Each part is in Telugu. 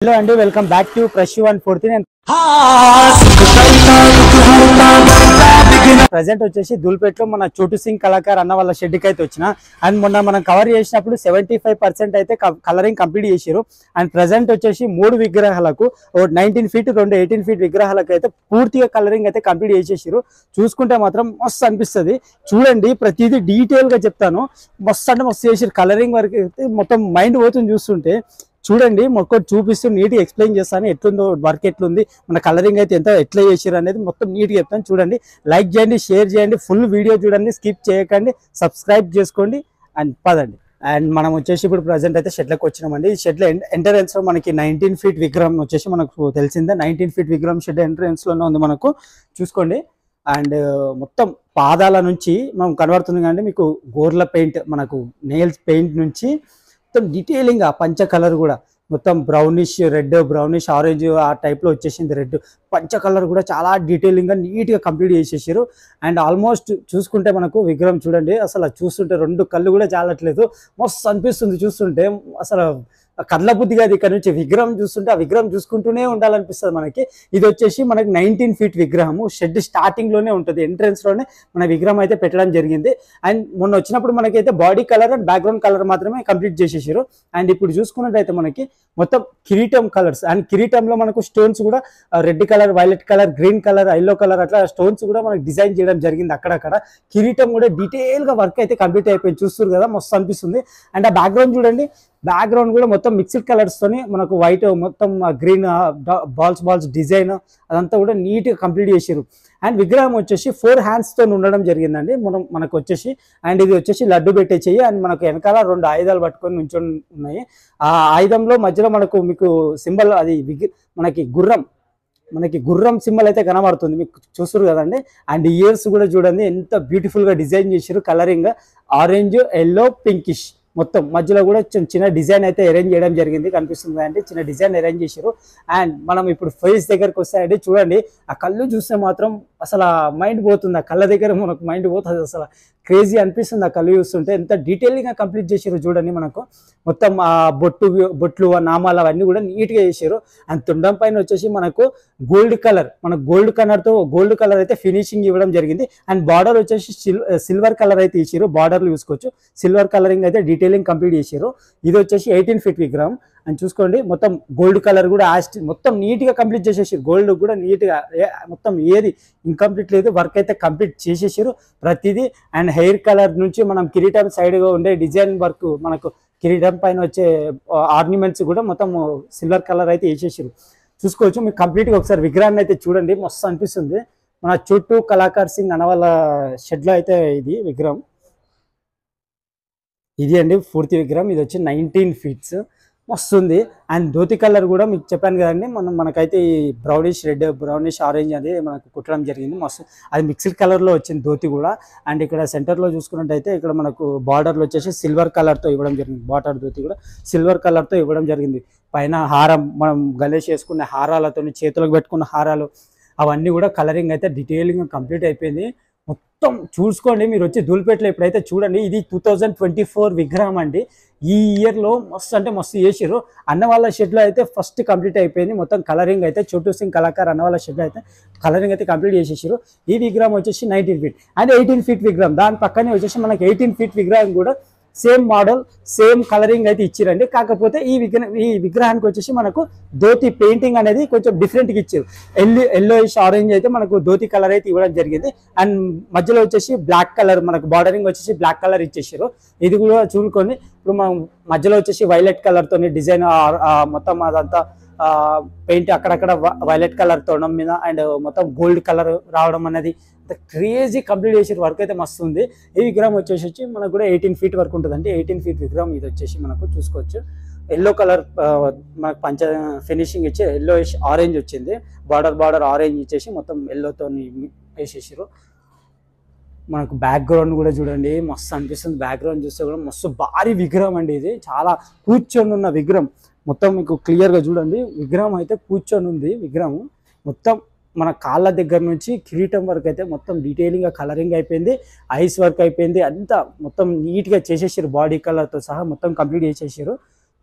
Hello and welcome back to Prashu 114 and present వచ్చేసి దుల్పేట్లో మన చోటు సింగ్ కళాకార్ అన్న వాళ్ళ షెడ్ కి అయితే వచ్చిన అండ్ మొన్న మనం కవర్ చేసినప్పుడు 75% అయితే కలరింగ్ కంప్లీట్ చేశారు అండ్ ప్రెజెంట్ వచ్చేసి మూడు విగ్రహాలకు 19 ఫీట్ 18 ఫీట్ విగ్రహాలకు అయితే పూర్తిగా కలరింగ్ అయితే కంప్లీట్ చేసేసారు. చూసుకుంటే మాత్రం మస్తు అనిపిస్తుంది. చూడండి ప్రతిదీ డీటెయిల్ గా చెప్తాను. మస్తు అంటే మస్తు చేసారు. కలరింగ్ వరకు అయితే మొత్తం మైండ్ పోతుంది చూస్తుంటే. చూడండి మొక్కటి చూపిస్తూ నీట్గా ఎక్స్ప్లెయిన్ చేస్తాను ఎట్లుందో వర్క్ ఎట్లుంది మన కలరింగ్ అయితే ఎట్లా చేసారు అనేది మొత్తం నీట్గా చెప్తాను. చూడండి లైక్ చేయండి, షేర్ చేయండి, ఫుల్ వీడియో చూడండి, స్కిప్ చేయకండి, సబ్స్క్రైబ్ చేసుకోండి అండ్ పదండి. అండ్ మనం వచ్చేసి ఇప్పుడు ప్రజెంట్ అయితే షెడ్లకు వచ్చినామండి. ఈ షెడ్లో ఎంట్రన్స్ లో మనకి 19 ఫీట్ విగ్రహం వచ్చేసి మనకు తెలిసిందే. 19 ఫీట్ విగ్రహం షెడ్ ఎంట్రన్స్ లోనే ఉంది మనకు. చూసుకోండి అండ్ మొత్తం పాదాల నుంచి మనం కనబడుతుంది కానీ మీకు గోర్ల పెయింట్ మనకు నెయిల్స్ పెయింట్ నుంచి మొత్తం డీటెయిలింగ్ ఆ పంచ కలర్ కూడా మొత్తం బ్రౌనిష్ రెడ్, బ్రౌనిష్ ఆరెంజ్ ఆ టైప్లో వచ్చేసింది. రెడ్ పంచ కలర్ కూడా చాలా డీటెయిలింగ్గా నీట్గా కంప్లీట్ చేసేసారు. అండ్ ఆల్మోస్ట్ చూసుకుంటే మనకు విగ్రహం చూడండి అసలు చూస్తుంటే రెండు కళ్ళు కూడా చాలట్లేదు. మస్తు అనిపిస్తుంది చూస్తుంటే. అసలు కళ్ళ బుద్ధి కాదు ఇక్కడ నుంచి విగ్రహం చూస్తుంటే ఆ విగ్రహం చూసుకుంటూనే ఉండాలనిపిస్తుంది మనకి. ఇది వచ్చేసి మనకి 19 ఫీట్ విగ్రహము. షెడ్ స్టార్టింగ్ లోనే ఉంటుంది, ఎంట్రన్స్ లోనే మన విగ్రహం అయితే పెట్టడం జరిగింది. అండ్ మొన్న వచ్చినప్పుడు మనకైతే body colour and background colour మాత్రమే కంప్లీట్ చేసేసారు. అండ్ ఇప్పుడు చూసుకున్నట్టయితే మనకి మొత్తం కిరీటం కలర్స్ అండ్ కిరీటంలో మనకు స్టోన్స్ కూడా red colour, violet colour, green colour, yellow colour అట్లా స్టోన్స్ కూడా మనకి డిజైన్ చేయడం జరిగింది అక్కడక్కడ. కిరీటం కూడా డీటెయిల్ గా వర్క్ అయితే కంప్లీట్ అయిపోయింది. చూస్తారు కదా మస్తు అనిపిస్తుంది. అండ్ ఆ బ్యాక్గ్రౌండ్ చూడండి, బ్యాక్గ్రౌండ్ కూడా మొత్తం మిక్స్డ్ కలర్స్ తోని మనకు వైట్ మొత్తం గ్రీన్ బాల్స్ డిజైన్ అదంతా కూడా నీట్ గా కంప్లీట్ చేసారు. అండ్ విగ్రహం వచ్చేసి 4 హ్యాండ్స్ తో ఉండడం జరిగిందండి మనకు వచ్చేసి. అండ్ ఇది వచ్చేసి లడ్డు పెట్టే చెయ్యి అండ్ మనకు వెనకాల 2 ఆయుధాలు పట్టుకొని నుంచొని ఉన్నాయి. ఆ ఆయుధంలో మధ్యలో మీకు సింబల్ అది మనకి గుర్రం సింబల్ అయితే కనబడుతుంది, మీకు చూస్తారు కదండి. అండ్ ఇయర్స్ కూడా చూడండి ఎంత బ్యూటిఫుల్ గా డిజైన్ చేసారు. కలరింగ్ ఆరెంజ్, ఎల్లో, పింకిష్ మొత్తం మధ్యలో కూడా చిన్న డిజైన్ అయితే అరేంజ్ చేయడం జరిగింది. కనిపిస్తుంది అంటే చిన్న డిజైన్ అరేంజ్ చేశారు. అండ్ మనం ఇప్పుడు ఫేస్ దగ్గరకు వస్తాయండి. చూడండి ఆ కళ్ళు చూస్తే మాత్రం అసలు మైండ్ పోతుంది. ఆ కళ్ళ దగ్గర మనకు మైండ్ పోతుంది. అసలు క్రేజీ అనిపిస్తుంది ఆ కళ్ళు చూస్తుంటే. ఎంత డీటెయిల్గా కంప్లీట్ చేశారు చూడండి. మనకు మొత్తం ఆ బొట్లు ఆ నామాలు అవన్నీ కూడా నీట్గా చేశారు. అండ్ తుండం పైన వచ్చేసి మనకు గోల్డ్ కలర్ అయితే ఫినిషింగ్ ఇవ్వడం జరిగింది. అండ్ బార్డర్ వచ్చేసి సిల్వర్ కలర్ అయితే ఇచ్చారు. బార్డర్లు చూసుకోవచ్చు సిల్వర్ కలరింగ్ అయితే డీటెయిలింగ్ కంప్లీట్ చేశారు. ఇది వచ్చేసి 18 ఫీట్ విగ్రహం. అని చూసుకోండి మొత్తం గోల్డ్ కలర్ కూడా మొత్తం నీట్గా కంప్లీట్ చేసేసారు. గోల్డ్ కూడా నీట్గా మొత్తం ఏది ఇన్కంప్లీట్ లేదు, వర్క్ అయితే కంప్లీట్ చేసేసారు ప్రతిదీ. అండ్ హెయిర్ కలర్ నుంచి మనం కిరీటం సైడ్గా ఉండే డిజైన్ వర్క్, మనకు కిరీటం పైన వచ్చే ఆర్నమెంట్స్ కూడా మొత్తం సిల్వర్ కలర్ అయితే వేసేసారు. చూసుకోవచ్చు మీకు కంప్లీట్గా ఒకసారి విగ్రహాన్ని అయితే చూడండి మస్తు అనిపిస్తుంది. మన చుట్టూ కళాకార్ సింగ్ అన్న వాళ్ళ షెడ్లో అయితే ఇది విగ్రహం ఇది అండి పూర్తి విగ్రహం. ఇది వచ్చి 19 ఫీట్స్ వస్తుంది. అండ్ ధోతి కలర్ కూడా మీకు చెప్పాను కదండి, మనకైతే ఈ బ్రౌనిష్ రెడ్, బ్రౌనిష్ ఆరెంజ్ అది మనకు కుట్టడం జరిగింది. మస్తు అది మిక్స్డ్ కలర్లో వచ్చింది ధోతి కూడా. అండ్ ఇక్కడ సెంటర్లో చూసుకున్నట్టయితే ఇక్కడ మనకు బార్డర్లు వచ్చేసి సిల్వర్ కలర్తో ఇవ్వడం జరిగింది. బార్డర్ ధోతి కూడా సిల్వర్ కలర్తో ఇవ్వడం జరిగింది. పైన హారం మనం గణేష్ వేసుకున్న హారాలతో, చేతులకు పెట్టుకున్న హారాలు అవన్నీ కూడా కలరింగ్ అయితే డీటెయిలింగ్ కంప్లీట్ అయిపోయింది. మొత్తం చూసుకోండి మీరు వచ్చి ధూల్పేటలో ఎప్పుడైతే చూడండి. ఇది 2024 విగ్రహం అండి. ఈ ఇయర్లో మస్తు అంటే మస్తు చేసారు. అన్న వాళ్ళ షెడ్లో అయితే ఫస్ట్ కంప్లీట్ అయిపోయింది. మొత్తం కలరింగ్ అయితే చోటు సింగ్ కళాకార్ అన్న వాళ్ళ షెడ్లో అయితే కలరింగ్ అయితే కంప్లీట్ చేసేసారు. ఈ విగ్రహం వచ్చేసి 19 ఫీట్ అండ్ 18 ఫీట్ విగ్రహం. దాని పక్కనే వచ్చేసి మనకి 18 ఫీట్ విగ్రహం కూడా సేమ్ మోడల్ సేమ్ కలరింగ్ అయితే ఇచ్చారండి. కాకపోతే ఈ విగ్రహానికి వచ్చేసి మనకు ధోతి పెయింటింగ్ అనేది కొంచెం డిఫరెంట్గా ఇచ్చారు. ఎల్లోయిష్ ఆరెంజ్ అయితే మనకు ధోతి కలర్ అయితే ఇవ్వడం జరిగింది. అండ్ మధ్యలో వచ్చేసి బ్లాక్ కలర్ మనకు బార్డరింగ్ వచ్చేసి బ్లాక్ కలర్ ఇచ్చేసారు. ఇది కూడా చూడుకొని ఇప్పుడు మనం మధ్యలో వచ్చేసి వైలెట్ కలర్ తోని డిజైన్ మొత్తం అదంతా పెయింట్ అక్కడక్కడ వైలెట్ కలర్ తోడడం మీద అండ్ మొత్తం గోల్డ్ కలర్ రావడం అనేది క్రేజీ కంప్లీట్ చేసిన వర్క్ అయితే మస్తు ఉంది. ఈ విగ్రహం వచ్చేసి మనకు కూడా 18 ఫీట్ వరకు ఉంటుంది. అంటే 18 ఫీట్ విగ్రహం. ఇది వచ్చేసి మనకు చూసుకోవచ్చు ఎల్లో కలర్ మనకు ఫినిషింగ్ ఇచ్చి ఎల్లోయిష్ ఆరెంజ్ వచ్చింది. బార్డర్ ఆరెంజ్ ఇచ్చేసి మొత్తం ఎల్లోతో వేసేసారు. మనకు బ్యాక్గ్రౌండ్ కూడా చూడండి మస్తు అనిపిస్తుంది. బ్యాక్గ్రౌండ్ చూస్తే కూడా మస్తు భారీ విగ్రహం అండి. ఇది చాలా కూర్చొని ఉన్న విగ్రహం. మొత్తం మీకు క్లియర్గా చూడండి విగ్రహం అయితే కూర్చొని ఉంది. విగ్రహం మొత్తం మన కాళ్ళ దగ్గర నుంచి కిరీటం వరకు అయితే మొత్తం డీటెయిలింగ్గా కలరింగ్ అయిపోయింది. ఐస్ వర్క్ అయిపోయింది. అంతా మొత్తం నీట్గా చేసేసారు. బాడీ కలర్తో సహా మొత్తం కంప్లీట్ చేసేసారు.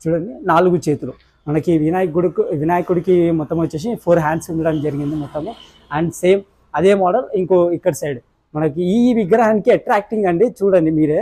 చూడండి 4 చేతులు మనకి వినాయకుడికి మొత్తం వచ్చేసి 4 హ్యాండ్స్ ఉండడం జరిగింది మొత్తము. అండ్ సేమ్ అదే మోడల్ ఇంకో ఇక్కడ సైడ్ మనకి ఈ విగ్రహానికి అట్రాక్టింగ్ అండి. చూడండి మీరే,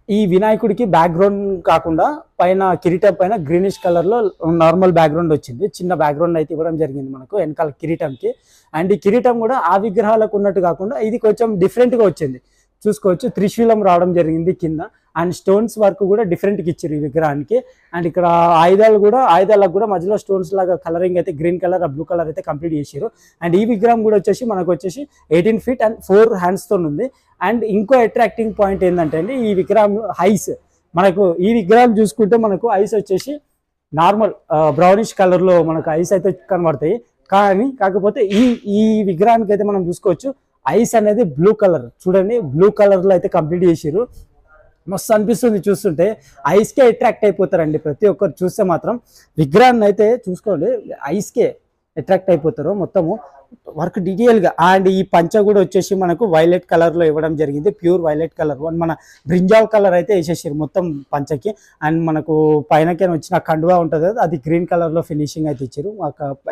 ఈ వినాయకుడికి బ్యాక్గ్రౌండ్ కాకుండా పైన కిరీటం పైన గ్రీనిష్ కలర్లో నార్మల్ బ్యాక్గ్రౌండ్ వచ్చింది. చిన్న బ్యాక్గ్రౌండ్ అయితే ఇవ్వడం జరిగింది మనకు వెనకాల కిరీటంకి. అండ్ ఈ కిరీటం కూడా ఆ విగ్రహాలకు ఉన్నట్టు కాకుండా ఇది కొంచెం డిఫరెంట్గా వచ్చింది. చూసుకోవచ్చు, త్రిశూలం రావడం జరిగింది కింద. అండ్ స్టోన్స్ వర్క్ కూడా డిఫరెంట్గా ఇచ్చారు ఈ విగ్రహానికి. అండ్ ఇక్కడ ఆయుధాలకు కూడా మధ్యలో స్టోన్స్ లాగా కలరింగ్ అయితే గ్రీన్ కలర్, బ్లూ కలర్ అయితే కంప్లీట్ చేశారు. అండ్ ఈ విగ్రహం కూడా వచ్చేసి మనకు వచ్చేసి 18 feet అండ్ 4 hands తో ఉంది. అండ్ ఇంకో అట్రాక్టింగ్ పాయింట్ ఏంటంటే అండి, ఈ విగ్రహం ఐస్, మనకు ఈ విగ్రహం చూసుకుంటే మనకు ఐస్ వచ్చేసి నార్మల్ బ్రౌనిష్ కలర్లో మనకు ఐస్ అయితే కనబడతాయి. కాకపోతే ఈ విగ్రహానికి అయితే మనం చూసుకోవచ్చు ఐస్ అనేది బ్లూ కలర్. చూడండి, బ్లూ కలర్లో అయితే కంప్లీట్ చేసారు. మస్తు అనిపిస్తుంది చూస్తుంటే, ఐస్కే అట్రాక్ట్ అయిపోతారండి ప్రతి ఒక్కరు చూస్తే మాత్రం. విగ్రహాన్ని అయితే చూసుకోండి, ఐస్కే అట్రాక్ట్ అయిపోతారు మొత్తము వర్క్ డీటెయిల్గా. అండ్ ఈ పంచ కూడా వచ్చేసి మనకు వైలెట్ కలర్లో ఇవ్వడం జరిగింది, ప్యూర్ వైలెట్ కలర్. మన బ్రింజాల్ కలర్ అయితే వేసేసారు మొత్తం పంచకి. అండ్ మనకు పైనకైనా వచ్చిన కండువా ఉంటుంది కదా, అది గ్రీన్ కలర్లో ఫినిషింగ్ అయితే ఇచ్చారు.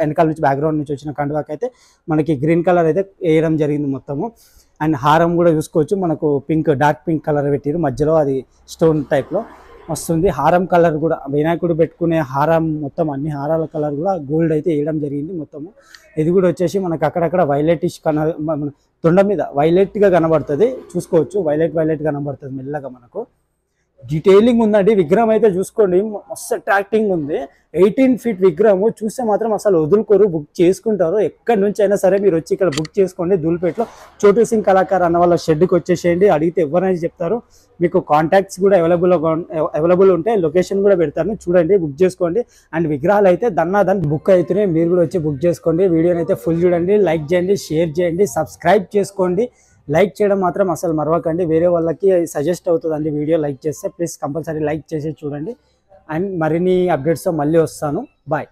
వెనకాల నుంచి బ్యాక్గ్రౌండ్ నుంచి వచ్చిన కండువాకి అయితే మనకి గ్రీన్ కలర్ అయితే వేయడం జరిగింది మొత్తము. అండ్ హారం కూడా చూసుకోవచ్చు, మనకు డార్క్ పింక్ కలర్ పెట్టారు, మధ్యలో అది స్టోన్ టైప్లో వస్తుంది. హారం కలర్ కూడా వినాయకుడు పెట్టుకునే హారం మొత్తం అన్ని హారాల కలర్ కూడా గోల్డ్ అయితే వేయడం జరిగింది మొత్తము. ఇది కూడా వచ్చేసి మనకు అక్కడక్కడ వైలెటిష్ తొండ మీద వైలెట్గా కనబడుతుంది. చూసుకోవచ్చు, వైలెట్ కనబడుతుంది మెల్లగా. మనకు డీటెయిలింగ్ ఉందండి విగ్రహం అయితే. చూసుకోండి, మస్తు అట్రాక్టింగ్ ఉంది. 18 feet విగ్రహము చూస్తే మాత్రం అసలు వదులుకోరు, బుక్ చేసుకుంటారు. ఎక్కడి నుంచి అయినా సరే మీరు వచ్చి ఇక్కడ బుక్ చేసుకోండి. ధూల్పేటలో చోటు సింగ్ కళాకార్ అన్న వాళ్ళ షెడ్కి వచ్చేసేయండి. అడిగితే ఎవరైనా చెప్తారు. మీకు కాంటాక్ట్స్ కూడా అవైలబుల్ ఉంటాయి, లొకేషన్ కూడా పెడతాను, చూడండి, బుక్ చేసుకోండి. అండ్ విగ్రహాలు అయితే దాన్ని బుక్ అవుతున్నాయి, మీరు కూడా వచ్చి బుక్ చేసుకోండి. వీడియోని అయితే ఫుల్ చూడండి, లైక్ చేయండి, షేర్ చేయండి, సబ్స్క్రైబ్ చేసుకోండి. లైక్ చేయడం మాత్రం అసలు మరవకండి, వేరే వాళ్ళకి సజెస్ట్ అవుతుందండి వీడియో లైక్ చేస్తే. ప్లీజ్ కంపల్సరీ లైక్ చేసి చూడండి. అండ్ మరిన్ని అప్డేట్స్తో మళ్ళీ వస్తాను. బాయ్.